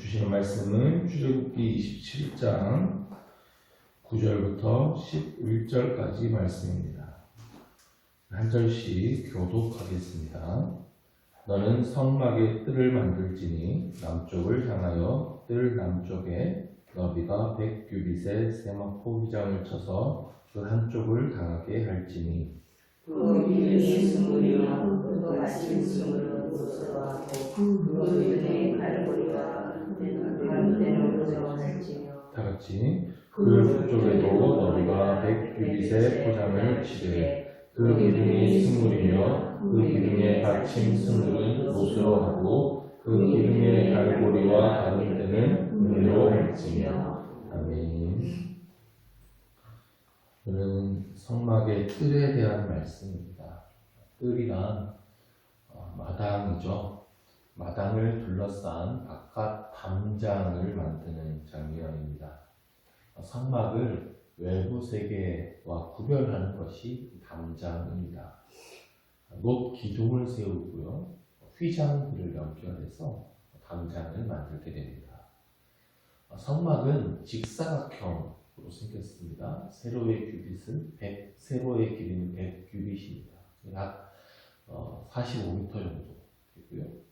주신 말씀은 출애굽기 27장 9절부터 11절까지 말씀입니다. 한 절씩 교독하겠습니다. 너는 성막에 뜰을 만들지니 남쪽을 향하여 뜰 남쪽에 너비가 100규빗의 세마포 휘장을 쳐서 그 한쪽을 당하게 할지니 그 위에 승물이와 그 받침 승물은 옷으로 하고 그 위에 갈고리와 가운데는 고정할지며 다같이 그 북쪽에도 너비가 100규빗의 포장을 치되 그 기둥이 승물이며 그 기둥의 받침 승물은 옷으로 하고 그 기둥의 갈고리와 가운데는 은으로 할지며. 아멘. 오늘은 성막의 뜰에 대한 말씀입니다. 뜰이란 마당이죠. 마당을 둘러싼 바깥 담장을 만드는 장면입니다. 성막을 외부 세계와 구별하는 것이 담장입니다. 놋 기둥을 세우고요, 휘장들을 연결해서 담장을 만들게 됩니다. 성막은 직사각형으로 생겼습니다. 세로의 규빗은 세로의 길이는 100규빗입니다. 약 45m 정도 되고요.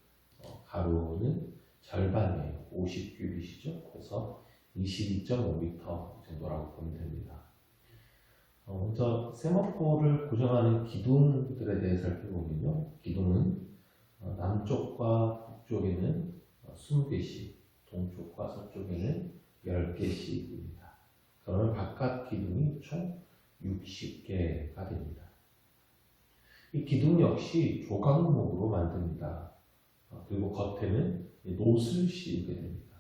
가로는 절반이에요. 50규빗이죠. 그래서 22.5m 정도라고 보면 됩니다. 먼저 세마포를 고정하는 기둥들에 대해 살펴보면요. 기둥은 남쪽과 북쪽에는 20개씩, 동쪽과 서쪽에는 10개씩입니다. 그러면 바깥 기둥이 총 60개가 됩니다. 이 기둥 역시 조각목으로 만듭니다. 그리고 겉에는 놋을 씌우게 됩니다.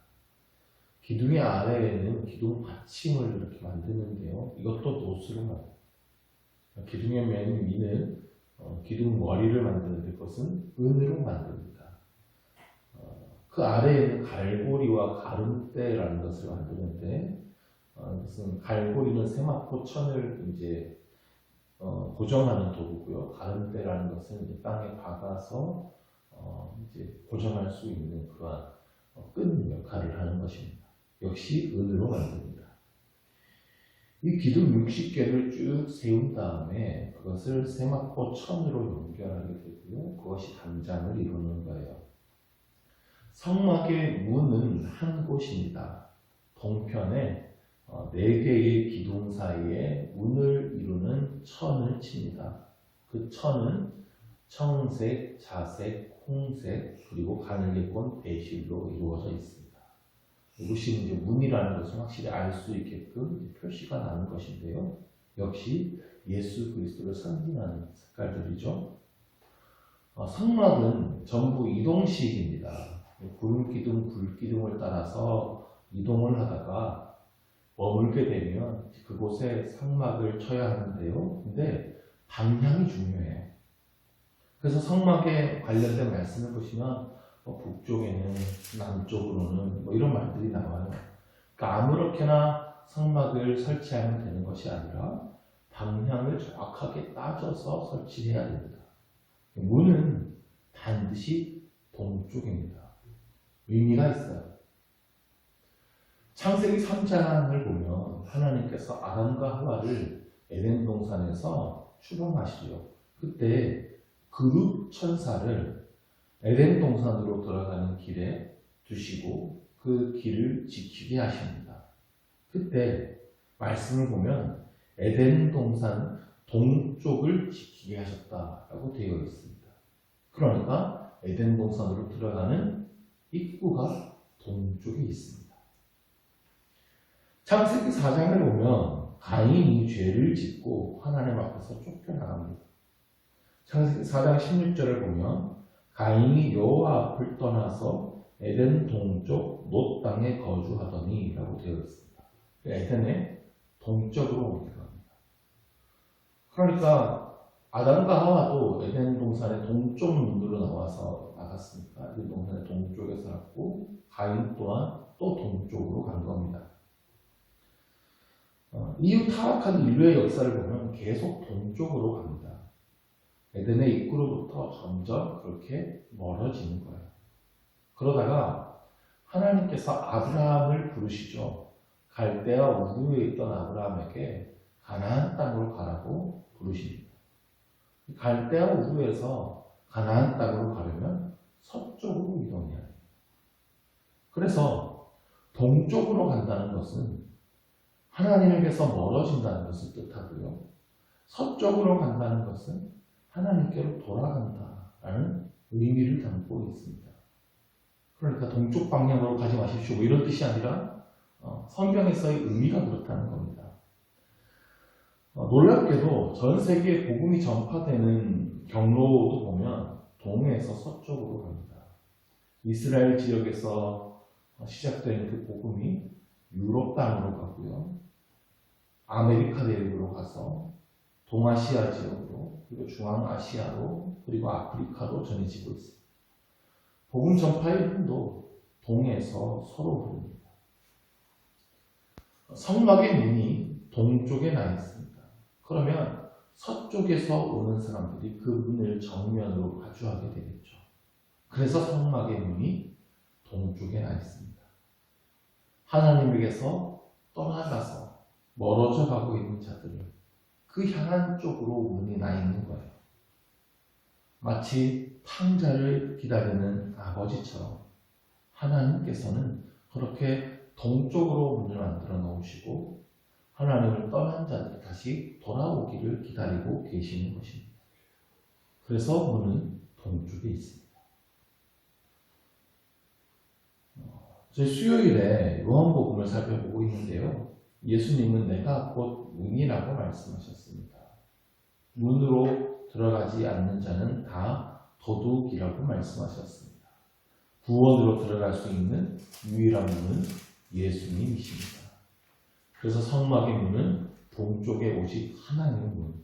기둥의 아래에는 기둥 받침을 이렇게 만드는데요. 이것도 놋으로 만듭니다. 기둥의 맨 위는 기둥 머리를 만드는데 그것은 은으로 만듭니다. 그 아래에는 갈고리와 가름대라는 것을 만드는데, 무슨 갈고리는 세마포 천을 이제 고정하는 도구고요. 가름대라는 것은 이제 땅에 박아서 이제 고정할 수 있는 그러한 끈 역할을 하는 것입니다. 역시 은으로 만듭니다. 이 기둥 60개를 쭉 세운 다음에 그것을 세마포 천으로 연결하게 되고요. 그것이 담장을 이루는 거예요. 성막의 문은 한 곳입니다. 동편에 4개의 기둥 사이에 문을 이루는 천을 칩니다. 그 천은 청색, 자색, 홍색, 그리고 가늘게꼰 배실로 이루어져 있습니다. 이것이 이제 문이라는 것을 확실히 알 수 있게끔 표시가 나는 것인데요. 역시 예수 그리스도를 상징하는 색깔들이죠. 성막은 전부 이동식입니다. 구름기둥, 불기둥을 따라서 이동을 하다가 머물게 되면 그곳에 성막을 쳐야 하는데요. 근데 방향이 중요해요. 그래서 성막에 관련된 말씀을 보시면 북쪽에는, 남쪽으로는 이런 말들이 나와요. 그러니까 아무렇게나 성막을 설치하면 되는 것이 아니라 방향을 정확하게 따져서 설치해야 됩니다. 문은 반드시 동쪽입니다. 의미가 있어요. 창세기 3장을 보면 하나님께서 아담과 하와를 에덴 동산에서 출범하시죠. 그때 그룹 천사를 에덴 동산으로 돌아가는 길에 두시고 그 길을 지키게 하십니다. 그때 말씀을 보면 에덴 동산 동쪽을 지키게 하셨다라고 되어 있습니다. 그러니까 에덴 동산으로 들어가는 입구가 동쪽에 있습니다. 창세기 4장을 보면 가인이 죄를 짓고 하나님 앞에서 쫓겨나갑니다. 창세기 4장 16절을 보면 가인이 여호와 앞을 떠나서 에덴 동쪽 놋 땅에 거주하더니 라고 되어 있습니다. 에덴의 동쪽으로 옮겨갑니다. 그러니까 아담과 하와도 에덴 동산의 동쪽 문으로 나와서 나갔으니까 에덴 동산의 동쪽에 살았고, 가인 또한 또 동쪽으로 간 겁니다. 이후 타락한 인류의 역사를 보면 계속 동쪽으로 갑니다. 에덴의 입구로부터 점점 그렇게 멀어지는 거예요. 그러다가 하나님께서 아브라함을 부르시죠. 갈대아 우르에 있던 아브라함에게 가나안 땅으로 가라고 부르십니다. 갈대아 우르에서 가나안 땅으로 가려면 서쪽으로 이동해야 해요. 그래서 동쪽으로 간다는 것은 하나님에게서 멀어진다는 것을 뜻하고요. 서쪽으로 간다는 것은 하나님께로 돌아간다라는 의미를 담고 있습니다. 그러니까 동쪽 방향으로 가지 마십시오. 뭐 이런 뜻이 아니라 성경에서의 의미가 그렇다는 겁니다. 놀랍게도 전 세계에 복음이 전파되는 경로도 보면 동에서 서쪽으로 갑니다. 이스라엘 지역에서 시작된 그 복음이 유럽 땅으로 가고요. 아메리카 대륙으로 가서 동아시아 지역으로, 그리고 중앙아시아로, 그리고 아프리카로 전해지고 있습니다. 복음 전파의 힘도 동에서 서로 흐릅니다. 성막의 문이 동쪽에 나 있습니다. 그러면 서쪽에서 오는 사람들이 그 문을 정면으로 마주하게 되겠죠. 그래서 성막의 문이 동쪽에 나 있습니다. 하나님에게서 떠나가서 멀어져 가고 있는 자들을 그 향한 쪽으로 문이 나 있는 거예요. 마치 탕자를 기다리는 아버지처럼 하나님께서는 그렇게 동쪽으로 문을 만들어 놓으시고 하나님을 떠난 자들이 다시 돌아오기를 기다리고 계시는 것입니다. 그래서 문은 동쪽에 있습니다. 저희 수요일에 요한복음을 살펴보고 있는데요. 예수님은 내가 곧 문이라고 말씀하셨습니다. 문으로 들어가지 않는 자는 다 도둑이라고 말씀하셨습니다. 구원으로 들어갈 수 있는 유일한 문은 예수님이십니다. 그래서 성막의 문은 동쪽에 오직 하나의 문.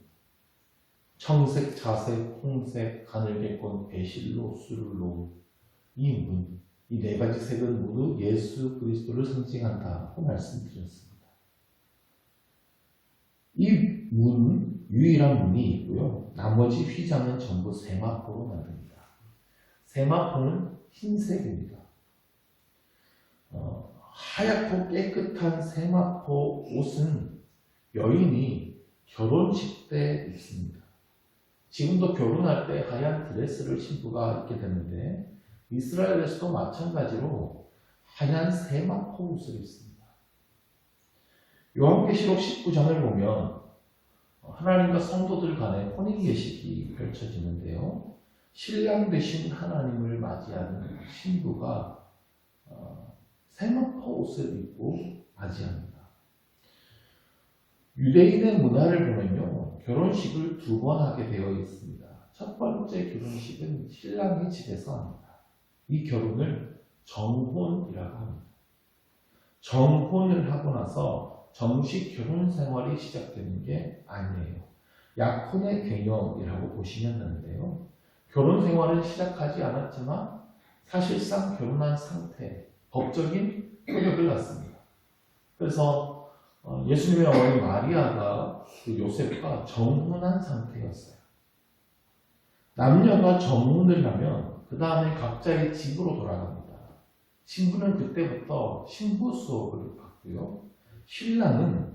청색, 자색, 홍색, 가늘게꼰, 배실로, 술로 이 문, 이 네 가지 색은 모두 예수 그리스도를 상징한다고 말씀드렸습니다. 이 문, 유일한 문이 있고요. 나머지 휘장은 전부 세마포로 만듭니다. 세마포는 흰색입니다. 하얗고 깨끗한 세마포 옷은 여인이 결혼식 때 입습니다. 지금도 결혼할 때 하얀 드레스를 신부가 입게 되는데 이스라엘에서도 마찬가지로 하얀 세마포 옷을 입습니다. 요한계시록 19장을 보면 하나님과 성도들 간의 혼인예식이 펼쳐지는데요. 신랑 되신 하나님을 맞이하는 신부가 세마포 옷을 입고 맞이합니다. 유대인의 문화를 보면요. 결혼식을 두 번 하게 되어 있습니다. 첫 번째 결혼식은 신랑의 집에서 합니다. 이 결혼을 정혼이라고 합니다. 정혼을 하고 나서 정식 결혼 생활이 시작되는 게 아니에요. 약혼의 개념이라고 보시면 되는데요. 결혼 생활은 시작하지 않았지만 사실상 결혼한 상태, 법적인 효력을 낳습니다. 그래서 예수님의 어머니 마리아가 그 요셉과 정혼한 상태였어요. 남녀가 정혼을 하면 그 다음에 각자의 집으로 돌아갑니다. 신부는 그때부터 신부 수업을 받고요. 신랑은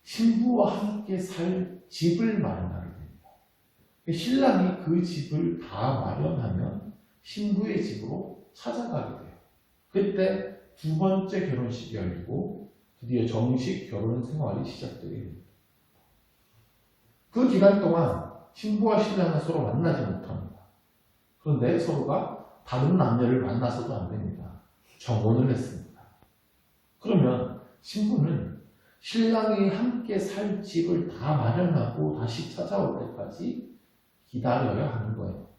신부와 함께 살 집을 마련하게 됩니다. 신랑이 그 집을 다 마련하면 신부의 집으로 찾아가게 돼요. 그때 두 번째 결혼식이 열리고 드디어 정식 결혼 생활이 시작되게 됩니다. 그 기간 동안 신부와 신랑은 서로 만나지 못합니다. 그런데 서로가 다른 남녀를 만나서도 안 됩니다. 정혼을 했습니다. 그러면 신부는 신랑이 함께 살 집을 다 마련하고 다시 찾아올 때까지 기다려야 하는 거예요.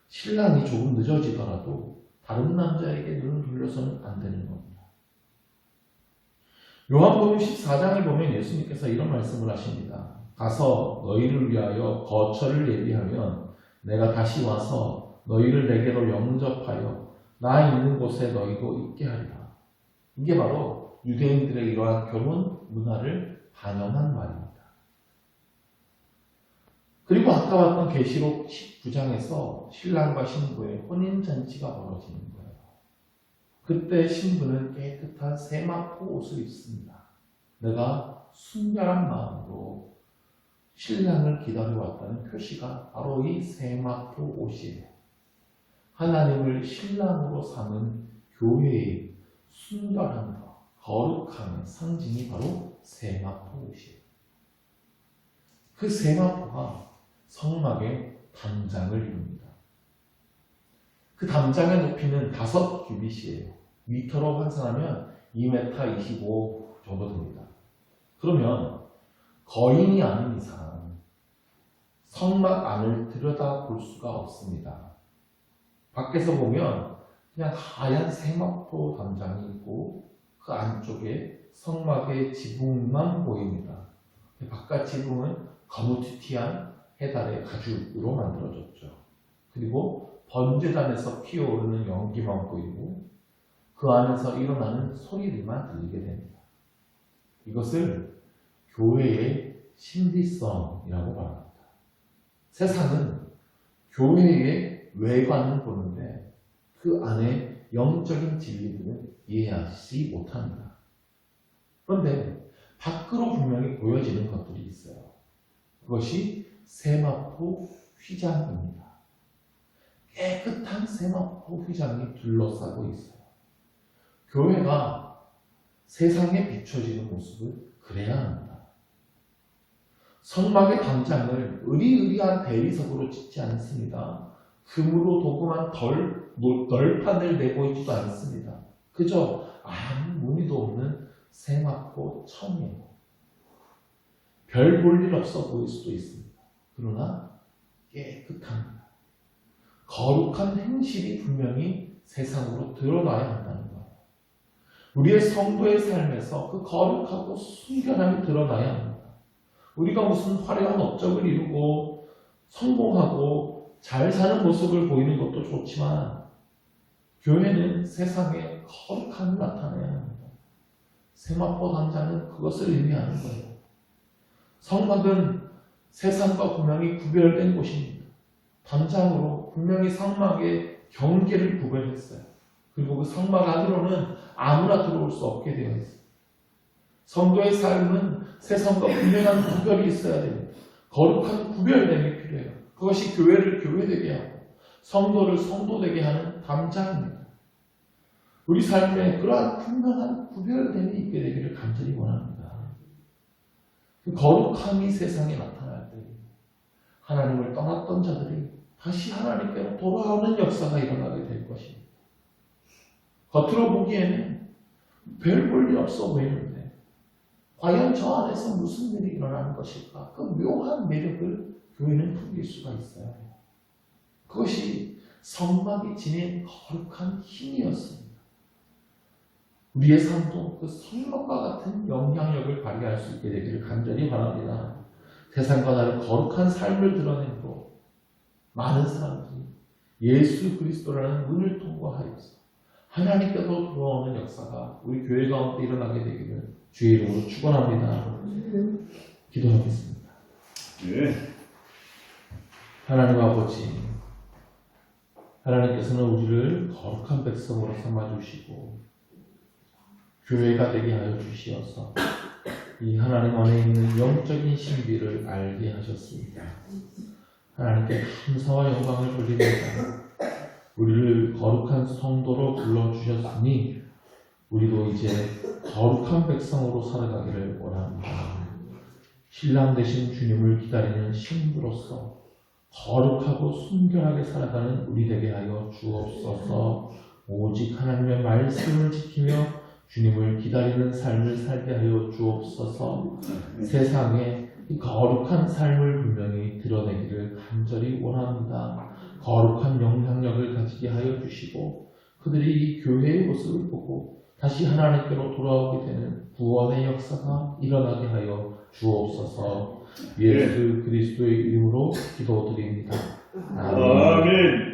신랑이 조금 늦어지더라도 다른 남자에게 눈을 돌려서는 안 되는 겁니다. 요한복음 14장을 보면 예수님께서 이런 말씀을 하십니다. 가서 너희를 위하여 거처를 예비하면 내가 다시 와서 너희를 내게로 영접하여 나 있는 곳에 너희도 있게 하리라. 이게 바로 유대인들의 이러한 결혼 문화를 반영한 말입니다. 그리고 아까 봤던 계시록 19장에서 신랑과 신부의 혼인잔치가 벌어지는 거예요. 그때 신부는 깨끗한 세마포 옷을 입습니다. 내가 순결한 마음으로 신랑을 기다려왔다는 표시가 바로 이 세마포 옷이에요. 하나님을 신랑으로 삼은 교회의 순결함과 거룩함의 상징이 바로 세마포 옷이에요. 그 세마포가 성막의 담장을 이룹니다. 그 담장의 높이는 5규빗이에요. 미터로 환산하면 2m 25 정도 됩니다. 그러면 거인이 아닌 이상 성막 안을 들여다볼 수가 없습니다. 밖에서 보면 그냥 하얀 세마포 담장이 있고 그 안쪽에 성막의 지붕만 보입니다. 바깥 지붕은 거무튀튀한 해달의 가죽으로 만들어졌죠. 그리고 번제단에서 피어오르는 연기만 보이고 그 안에서 일어나는 소리들만 들리게 됩니다. 이것을 교회의 신비성이라고 말합니다. 세상은 교회의 외관을 보는데 그 안에 영적인 진리들은 이해하지 못합니다. 그런데 밖으로 분명히 보여지는 것들이 있어요. 그것이 세마포 휘장입니다. 깨끗한 세마포 휘장이 둘러싸고 있어요. 교회가 세상에 비춰지는 모습을 그래야 합니다. 성막의 담장을 의리의리한 대리석으로 짓지 않습니다. 금으로 도금한 널판을 내보이지도 않습니다. 그저 아무 무늬도 없는 세마포 천이에요. 별 볼 일 없어 보일 수도 있습니다. 그러나 깨끗합니다. 거룩한 행실이 분명히 세상으로 드러나야 한다는 거예요. 우리의 성도의 삶에서 그 거룩하고 순결함이 드러나야 합니다. 우리가 무슨 화려한 업적을 이루고 성공하고 잘 사는 모습을 보이는 것도 좋지만 교회는 세상에 거룩함을 나타내야 합니다. 세마포 담장은 그것을 의미하는 거예요. 성막은 세상과 분명히 구별된 곳입니다. 담장으로 분명히 성막의 경계를 구별했어요. 그리고 그 성막 안으로는 아무나 들어올 수 없게 되어 있어요. 성도의 삶은 세상과 분명한 구별이 있어야 됩니다. 거룩한 구별됨이 필요해요. 그것이 교회를 교회되게 하고 성도를 성도되게 하는 담장입니다. 우리 삶에 그러한 분명한 구별됨이 있게 되기를 간절히 원합니다. 그 거룩함이 세상에 나타날 때 하나님을 떠났던 자들이 다시 하나님께로 돌아오는 역사가 일어나게 될 것입니다. 겉으로 보기에는 별 볼 일 없어 보이는데 과연 저 안에서 무슨 일이 일어나는 것일까? 그 묘한 매력을 교회는 풍길 수가 있어요. 그것이 성막이 지닌 거룩한 힘이었습니다. 우리의 삶도 그 성막과 같은 영향력을 발휘할 수 있게 되기를 간절히 바랍니다. 세상과 다른 거룩한 삶을 드러내므로 많은 사람들이 예수 그리스도라는 문을 통과하여서 하나님께로 돌아오는 역사가 우리 교회 가운데 일어나게 되기를 주의 이름으로 축원합니다. 기도하겠습니다. 네. 하나님 아버지, 하나님께서는 우리를 거룩한 백성으로 삼아주시고 교회가 되게 하여 주시어서 이 하나님 안에 있는 영적인 신비를 알게 하셨습니다. 하나님께 감사와 영광을 돌립니다. 우리를 거룩한 성도로 불러주셨으니 우리도 이제 거룩한 백성으로 살아가기를 원합니다. 신랑 되신 주님을 기다리는 신부로서 거룩하고 순결하게 살아가는 우리 되게 하여 주옵소서. 오직 하나님의 말씀을 지키며 주님을 기다리는 삶을 살게 하여 주옵소서. 세상에 이 거룩한 삶을 분명히 드러내기를 간절히 원합니다. 거룩한 영향력을 가지게 하여 주시고 그들이 이 교회의 모습을 보고 다시 하나님께로 돌아오게 되는 구원의 역사가 일어나게 하여 주옵소서. 예수 그리스도의 이름으로 기도드립니다. 아멘.